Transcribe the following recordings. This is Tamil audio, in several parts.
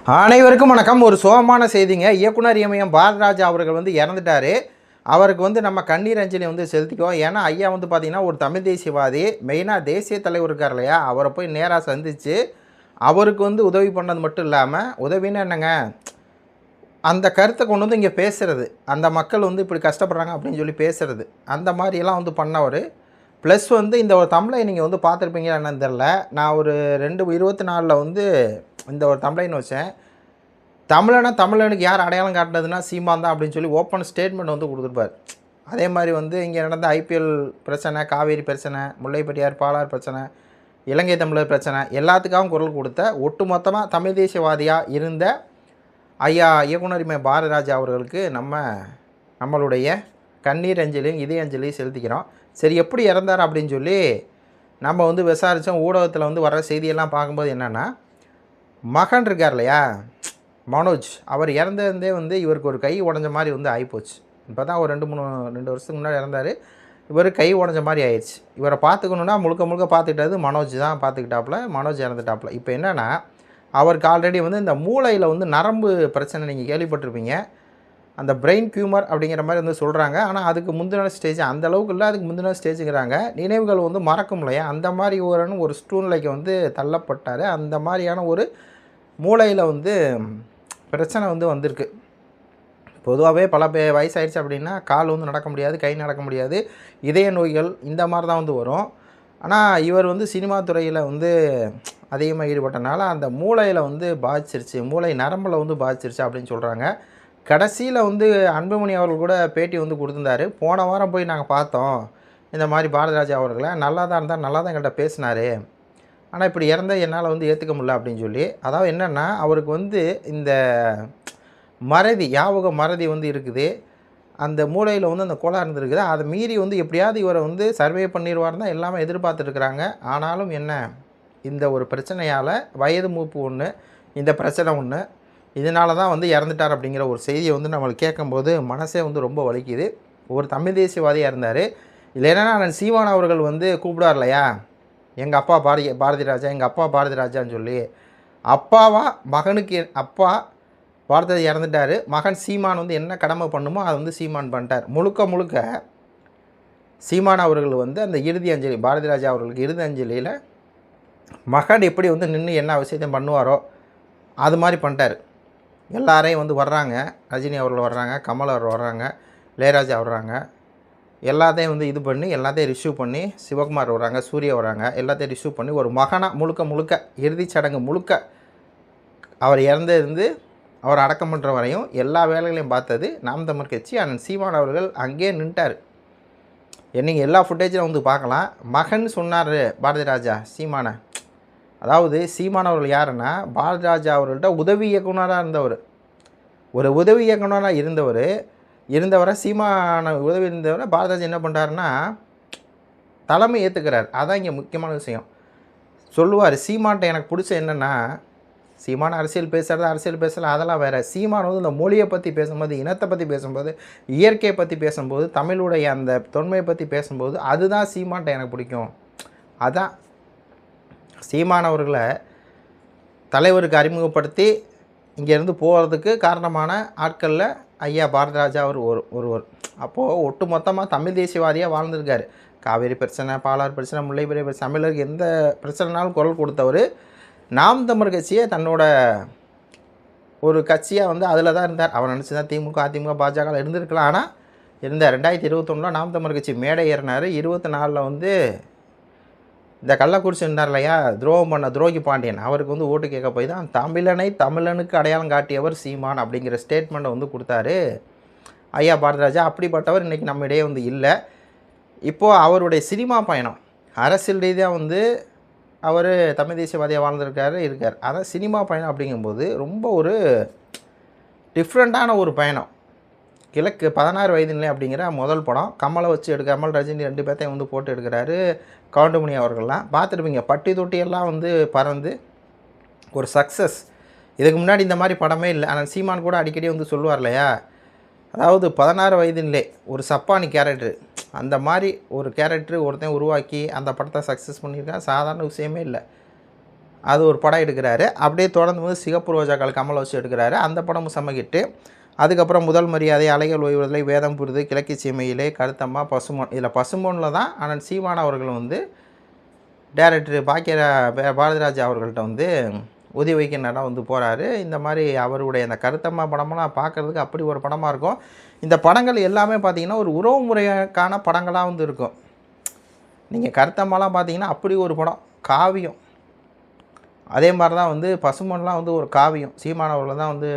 அனைவருக்கும் வணக்கம். ஒரு சோகமான செய்திங்க. இயக்குனர் இமயம் பாரதிராஜா அவர்கள் வந்து இறந்துட்டார். அவருக்கு வந்து நம்ம கண்ணீர் அஞ்சலி வந்து செலுத்திக்குவோம். ஏன்னா ஐயா வந்து பார்த்திங்கன்னா ஒரு தமிழ் தேசியவாதி, மெயினாக தேசிய தலைவர் இருக்கார் இல்லையா, அவரை போய் நேராக சந்தித்து அவருக்கு வந்து உதவி பண்ணது மட்டும் இல்லாமல், உதவின்னு என்னங்க, அந்த கருத்தை கொண்டு வந்து இங்கே பேசுகிறது, அந்த மக்கள் வந்து இப்படி கஷ்டப்படுறாங்க அப்படின்னு சொல்லி பேசுகிறது, அந்த மாதிரியெல்லாம் வந்து பண்ணவர். ப்ளஸ் வந்து இந்த ஒரு தமிழை நீங்கள் வந்து பார்த்துருப்பீங்களா என்னன்னு தெரில. நான் ஒரு 2024 வந்து இந்த ஒரு தமிழைன்னு வச்சேன். தமிழனுக்கு யார் அடையாளம் காட்டினதுன்னா சீமான் தான் அப்படின்னு சொல்லி ஓப்பன் ஸ்டேட்மெண்ட் வந்து கொடுத்துருப்பார். அதே மாதிரி வந்து இங்கே நடந்த ஐபிஎல் பிரச்சனை, காவேரி பிரச்சனை, முல்லைப்பெரியார் பாலார் பிரச்சனை, இலங்கை தமிழர் பிரச்சனை, எல்லாத்துக்காகவும் குரல் கொடுத்த ஒட்டுமொத்தமாக தமிழ் தேசியவாதியாக இருந்த ஐயா இயக்குனர் பாரதிராஜா அவர்களுக்கு நம்மளுடைய கண்ணீர் அஞ்சலியும் இதய அஞ்சலியும் செலுத்திக்கிறோம். சரி, எப்படி இறந்தார் அப்படின்னு சொல்லி நம்ம வந்து விசாரித்தோம். ஊடகத்தில் வந்து வர செய்தியெல்லாம் பார்க்கும்போது என்னென்னா, மகன் இருக்கார் இல்லையா மனோஜ், அவர் இறந்ததே வந்து இவருக்கு ஒரு கை உடஞ்ச மாதிரி வந்து ஆகிப்போச்சு. இப்போ தான் ஒரு 2 வருஷத்துக்கு முன்னாடி இறந்தார். இவர் கை உடஞ்ச மாதிரி ஆயிடுச்சு. இவரை பார்த்துக்கணுன்னா முழுக்க பார்த்துக்கிட்டது மனோஜ் தான் பார்த்துக்கிட்டாப்புல. மனோஜ் இறந்துட்டாப்புல. இப்போ என்னென்னா, அவருக்கு ஆல்ரெடி வந்து இந்த மூளையில் வந்து நரம்பு பிரச்சனை நீங்கள் கேள்விப்பட்டிருப்பீங்க. அந்த பிரெயின் டியூமர் அப்படிங்கிற மாதிரி வந்து சொல்கிறாங்க. ஆனால் அதுக்கு முந்தின ஸ்டேஜ் அந்தளவுக்கு இல்லை, அதுக்கு முந்தின ஸ்டேஜுங்கிறாங்க. நினைவுகள் வந்து மறக்கும் இல்லையா, அந்த மாதிரி ஒரு சூழ்நிலைக்கு வந்து தள்ளப்பட்டார். அந்த மாதிரியான ஒரு மூளையில் வந்து பிரச்சனை வந்து வந்திருக்கு. பொதுவாகவே பல வயசாகிடுச்சு அப்படின்னா கால் வந்து நடக்க முடியாது, கை நடக்க முடியாது, இதய நோய்கள் இந்த மாதிரி தான் வந்து வரும். ஆனால் இவர் வந்து சினிமா துறையில் வந்து அதிகமாக ஈடுபட்டனால அந்த மூளையில் வந்து பாதிச்சிருச்சு, மூளை நரம்பில் வந்து பாதிச்சிருச்சு அப்படின்னு சொல்கிறாங்க. கடைசியில் வந்து அன்புமணி அவர்கள் கூட பேட்டி வந்து கொடுத்துருந்தாரு. போன வாரம் போய் நாங்கள் பார்த்தோம் இந்த மாதிரி பாரதிராஜா அவர்களை, நல்லா தான் இருந்தால், நல்லா தான் எங்கள்கிட்ட பேசினார், ஆனால் இப்படி இறந்த என்னால் வந்து ஏற்றுக்க முடியல அப்படின்னு சொல்லி. அதாவது என்னென்னா, அவருக்கு வந்து இந்த ஞாபக மறதி வந்து இருக்குது, அந்த மூளையில் வந்து அந்த கோளாறு இருந்துருக்குது. அதை மீறி வந்து எப்படியாவது இவரை வந்து சர்வே பண்ணிடுவார் தான் எல்லாமே எதிர்பார்த்துட்ருக்குறாங்க. ஆனாலும் என்ன, இந்த ஒரு பிரச்சனையால் வயது மூப்பு ஒன்று, இந்த பிரச்சனை ஒன்று, இதனால தான் வந்து இறந்துட்டார் அப்படிங்கிற ஒரு செய்தியை வந்து நம்மளுக்கு கேட்கும்போது மனசே வந்து ரொம்ப வலிக்குது. ஒரு தமிழ் தேசியவாதியாக இருந்தார். இல்லை என்னென்னா, நான் சீமான் அவர்கள் வந்து கூப்பிடார் இல்லையா, எங்கள் அப்பா பாரதிராஜா, எங்கள் அப்பா பாரதிராஜான்னு சொல்லி. அப்பாவா மகனுக்கு அப்பா பாரதி இறந்துட்டார், மகன் சீமான் வந்து என்ன கடமை பண்ணுமோ அதை வந்து சீமான் பண்ணிட்டார். முழுக்க சீமான் அவர்கள் வந்து அந்த இறுதி அஞ்சலி, பாரதிராஜா அவர்களுக்கு இறுதி அஞ்சலியில் மகன் எப்படி வந்து நின்று என்ன விஷயத்தையும் பண்ணுவாரோ அது மாதிரி பண்ணிட்டார். எல்லாரையும் வந்து வர்றாங்க, ரஜினி அவர்கள் வர்றாங்க, கமல் அவர் வர்றாங்க, இளையராஜா வர்றாங்க, எல்லாத்தையும் வந்து இது பண்ணி எல்லாத்தையும் ரிசீவ் பண்ணி, சிவகுமார் வராங்க, சூர்யா வராங்க, எல்லாத்தையும் ரிசீவ் பண்ணி ஒரு மகனாக முழுக்க இறுதிச் சடங்கு முழுக்க அவர் இறந்து அவர் அடக்கம் பண்ணுற வரையும் எல்லா வேலைகளையும் பார்த்தது நாம் தமிழர் கட்சி. அண்ணன் சீமான் அவர்கள் அங்கேயே நின்ட்டார். நீங்கள் எல்லா ஃபுட்டேஜில் வந்து பார்க்கலாம். மகன் சொன்னார் பாரதிராஜா சீமானை. அதாவது சீமான் அவர்கள் யாருன்னா, பாரதிராஜா அவர்கள்ட்ட உதவி இயக்குனராக இருந்தவர். ஒரு உதவி இயக்குனராக இருந்தவரை சீமான உதவி இருந்தவரை பாரதிராஜா என்ன பண்ணுறாருன்னா தலைமை ஏற்றுக்கிறார். அதான் இங்கே முக்கியமான விஷயம். சொல்லுவார், சீமான்ட்ட எனக்கு பிடிச்ச என்னென்னா, சீமான அரசியல் பேசல, அதெல்லாம் வேறு. சீமான் வந்து இந்த மொழியை பற்றி பேசும்போது, இனத்தை பற்றி பேசும்போது, இயற்கையை பற்றி பேசும்போது, தமிழுடைய அந்த தொன்மையை பற்றி பேசும்போது, அதுதான் சீமான்ட்ட எனக்கு பிடிக்கும். அதான் சீமானவர்களை தலைவருக்கு அறிமுகப்படுத்தி இங்கேருந்து போகிறதுக்கு காரணமான ஆட்களில் ஐயா பாரதிராஜா அவர் ஒருவர். அப்போது ஒட்டு மொத்தமாக தமிழ் தேசியவாதியாக வாழ்ந்திருக்கார். காவேரி பிரச்சனை, பாலார் பிரச்சனை, முல்லைப்பெரியார் பிரச்சனை, தமிழருக்கு எந்த பிரச்சனைனாலும் குரல் கொடுத்தவர். நாம் தமிழர் கட்சியை தன்னோட ஒரு கட்சியாக வந்து அதில் தான் இருந்தார். அவர் நினச்சி தான் திமுக, அதிமுக, பாஜக இருந்திருக்கலாம். ஆனால் இருந்தார். 2021 நாம் தமிழர் கட்சி மேடை ஏறினார். 24 வந்து இந்த கள்ளக்குறிச்சி இருந்தார் இல்லையா, துரோகம் பண்ண துரோகி பாண்டியன், அவருக்கு வந்து ஓட்டு கேட்க போய் தான் தமிழனுக்கு அடையாளம் காட்டியவர் சீமான் அப்படிங்கிற ஸ்டேட்மெண்ட்டை வந்து கொடுத்தாரு ஐயா பாரதிராஜா. அப்படிப்பட்டவர் இன்றைக்கி நம்ம இடையே வந்து இல்லை. இப்போது அவருடைய சினிமா பயணம், அரசியல் ரீதியாக வந்து அவர் தமிழ் தேசியவாதியாக இருக்கார். அதான் சினிமா பயணம் அப்படிங்கும்போது ரொம்ப ஒரு டிஃப்ரெண்ட்டான ஒரு பயணம். கிழக்கு 16 வயதிலே அப்படிங்கிற முதல் படம், கமலை வச்சு கமல் ரஜினி 2 பேர்த்தையும் வந்து போட்டு எடுக்கிறாரு. கவுண்டமணி அவர்கள்லாம் பார்த்துருப்பீங்க, பட்டி தொட்டியெல்லாம் வந்து பறந்து ஒரு சக்ஸஸ். இதுக்கு முன்னாடி இந்த மாதிரி படமே இல்லை. ஆனால் சீமான் கூட அடிக்கடி வந்து சொல்லுவார் இல்லையா, அதாவது 16 வயதிலே ஒரு சப்பானி கேரக்டரு, அந்த மாதிரி ஒரு கேரக்டரு ஒருத்தன் உருவாக்கி அந்த படத்தை சக்ஸஸ் பண்ணியிருக்கான். சாதாரண விஷயமே இல்லை. அது ஒரு படம் எடுக்கிறாரு. அப்படியே தொடர்ந்து வந்து சிகப்பு ரோஜாக்கள் கமல் வச்சு எடுக்கிறாரு. அந்த படமும் செம்ம ஹிட்டு. அதுக்கப்புறம் முதல் மரியாதை, அலைகள் ஓய்வதில்லை, வேதம் புரிது, கிழக்கு சீமையிலே, கருத்தம்மா, பசும்பொன். இதில் பசும்பொன்னில் தான் அண்ணன் சீமான் அவர்கள் வந்து டைரக்டர் பாரதிராஜா அவர்கள்ட்ட வந்து உதவி வைக்கின்றனா வந்து போகிறாரு. இந்த மாதிரி அவருடைய அந்த கருத்தம்மா படமெல்லாம் பார்க்குறதுக்கு அப்படி ஒரு படமாக இருக்கும். இந்த படங்கள் எல்லாமே பார்த்திங்கன்னா ஒரு உறவு முறைக்கான படங்களாக வந்து இருக்கும். நீங்கள் கருத்தம்மாலாம் பார்த்தீங்கன்னா அப்படி ஒரு படம் காவியம். அதே மாதிரி தான் வந்து பசும்பொன்லாம் வந்து ஒரு காவியம். சீமானவர்கள் தான் வந்து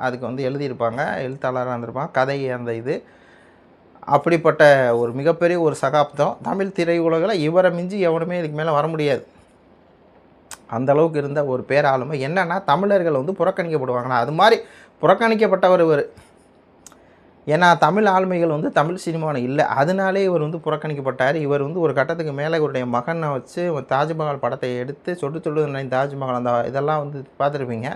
அதுக்கு வந்து எழுதியிருப்பாங்க, எழுத்தாளராக இருந்திருப்பாங்க, கதை அந்த இது. அப்படிப்பட்ட ஒரு மிகப்பெரிய ஒரு சகாப்தம் தமிழ் திரையுலகில். இவரை மிஞ்சி எவனுமே இதுக்கு மேலே வர முடியாது. அந்தளவுக்கு இருந்த ஒரு பேராளுமை. என்னென்னா தமிழர்கள் வந்து புறக்கணிக்கப்படுவாங்கன்னா அது மாதிரி புறக்கணிக்கப்பட்டவர் இவர். ஏன்னா தமிழ் ஆளுமைகள் வந்து தமிழ் சினிமாவில் இல்லை, அதனாலே இவர் வந்து புறக்கணிக்கப்பட்டார். இவர் வந்து ஒரு கட்டத்துக்கு மேலே இவருடைய மகனை வச்சு தாஜ்மஹால் படத்தை எடுத்து சொல்லு தாஜ்மஹால் அந்த இதெல்லாம் வந்து பார்த்துருப்பீங்க.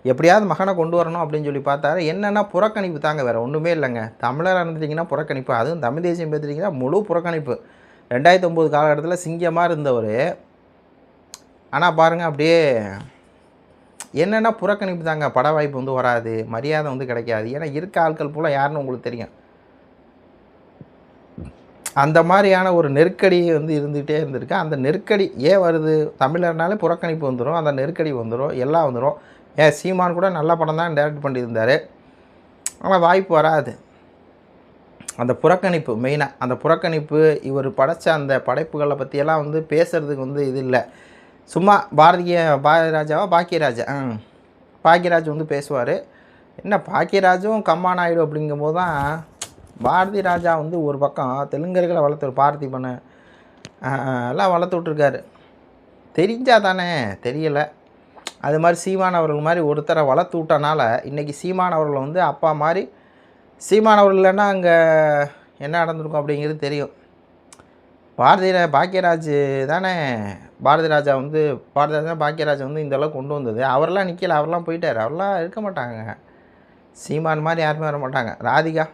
எப்படியாவது மகனை கொண்டு வரணும் அப்படின்னு சொல்லி பார்த்தாரு. என்னென்னா புறக்கணிப்பு தாங்க, வேறு ஒன்றுமே இல்லைங்க. தமிழராக இருந்துட்டிங்கன்னா புறக்கணிப்பு, அதுவும் தமிழ் தேசியம் பார்த்துட்டிங்கன்னா முழு புறக்கணிப்பு. 2009 காலகட்டத்தில் சிங்கமாக இருந்தவர். ஆனால் பாருங்கள் அப்படியே என்னென்னா புறக்கணிப்பு தாங்க. பட வாய்ப்பு வந்து வராது, மரியாதை வந்து கிடைக்காது. ஏன்னா இருக்க ஆட்கள் போல் யாருன்னு உங்களுக்கு தெரியும். அந்த மாதிரியான ஒரு நெருக்கடி வந்து இருந்துகிட்டே இருந்திருக்கு. அந்த நெருக்கடி ஏன் வருது? தமிழர்னாலே புறக்கணிப்பு வந்துடும், அந்த நெருக்கடி வந்துடும், எல்லாம் வந்துடும். சீமான் கூட நல்ல படம் தான் டைரக்ட் பண்ணியிருந்தார், ஆனால் வாய்ப்பு வராது. அந்த புறக்கணிப்பு மெயினாக, அந்த புறக்கணிப்பு. இவர் படைத்த அந்த படைப்புகளை பற்றியெல்லாம் வந்து பேசுகிறதுக்கு வந்து இது இல்லை. சும்மா பாரதிராஜாவா பாக்கியராஜ் வந்து பேசுவார். என்ன பாக்கியராஜும் கம்மா நாயுடு அப்படிங்கும்போது தான் பாரதி ராஜா வந்து ஒரு பக்கம் தெலுங்கர்களை வளர்த்து பார்த்திபனை எல்லாம் வளர்த்து விட்ருக்காரு. தெரிஞ்சால் தானே, தெரியலை. அது மாதிரி சீமான் அவர்கள் மாதிரி ஒருத்தரை வளர்த்து விட்டனால இன்றைக்கி சீமான் அவர்கள் வந்து அப்பா மாதிரி. சீமான் அவர்கள் இல்லைன்னா அங்கே என்ன நடந்திருக்கும் அப்படிங்கிறது தெரியும். பாக்கியராஜ் தானே பாரதிராஜா வந்து பாக்கியராஜ் வந்து இந்தளவுக்கு கொண்டு வந்தது. அவரெல்லாம் நிற்கல, அவரெல்லாம் போயிட்டார். அவரெல்லாம் இருக்க மாட்டாங்க. சீமான் மாதிரி யாருமே வர மாட்டாங்க. ராதிகா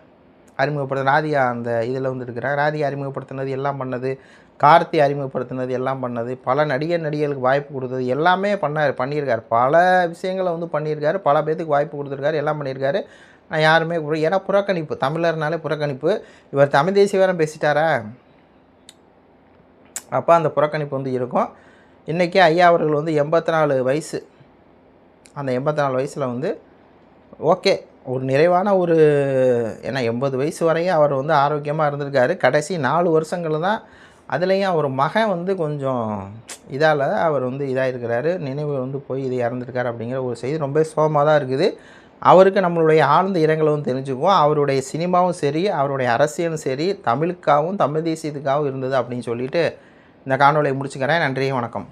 அந்த இதில் வந்து இருக்கிறாங்க. ராதிகா அறிமுகப்படுத்தினது எல்லாம் பண்ணது, கார்த்தி அறிமுகப்படுத்தினது எல்லாம் பண்ணது, பல நடிகர்களுக்கு வாய்ப்பு கொடுத்தது எல்லாமே பண்ணியிருக்காரு. பல விஷயங்களை வந்து பண்ணியிருக்காரு, பல பேர்த்துக்கு வாய்ப்பு கொடுத்துருக்காரு, எல்லாம் பண்ணியிருக்காரு. நான் யாருமே ஏன்னா புறக்கணிப்பு, தமிழர்னாலே புறக்கணிப்பு. இவர் தமிழ் தேசிய வேறு பேசிட்டாரா, அப்போ அந்த புறக்கணிப்பு வந்து இருக்கும். இன்றைக்கி ஐயா அவர்கள் வந்து 84 வயசு. அந்த 84 வயசில் வந்து ஓகே ஒரு நிறைவான ஒரு, ஏன்னா 80 வயசு வரையும் அவர் வந்து ஆரோக்கியமாக இருந்திருக்காரு. கடைசி 4 வருஷங்கள் தான். அதுலேயும் அவர் மகன் வந்து கொஞ்சம் இதால் அவர் வந்து இதாகிருக்கிறாரு, நினைவு வந்து போய் இது இறந்துருக்காரு அப்படிங்கிற ஒரு செய்தி ரொம்ப சோகமாக தான் இருக்குது. அவருக்கு நம்மளுடைய ஆழ்ந்த இரங்கலும் தெரிஞ்சுக்குவோம். அவருடைய சினிமாவும் சரி, அவருடைய அரசியலும் சரி, தமிழுக்காகவும் தமிழ் தேசியத்துக்காகவும் இருந்தது அப்படின்னு சொல்லிட்டு இந்த காணொலியை முடிச்சுக்கிறேன். நன்றி, வணக்கம்.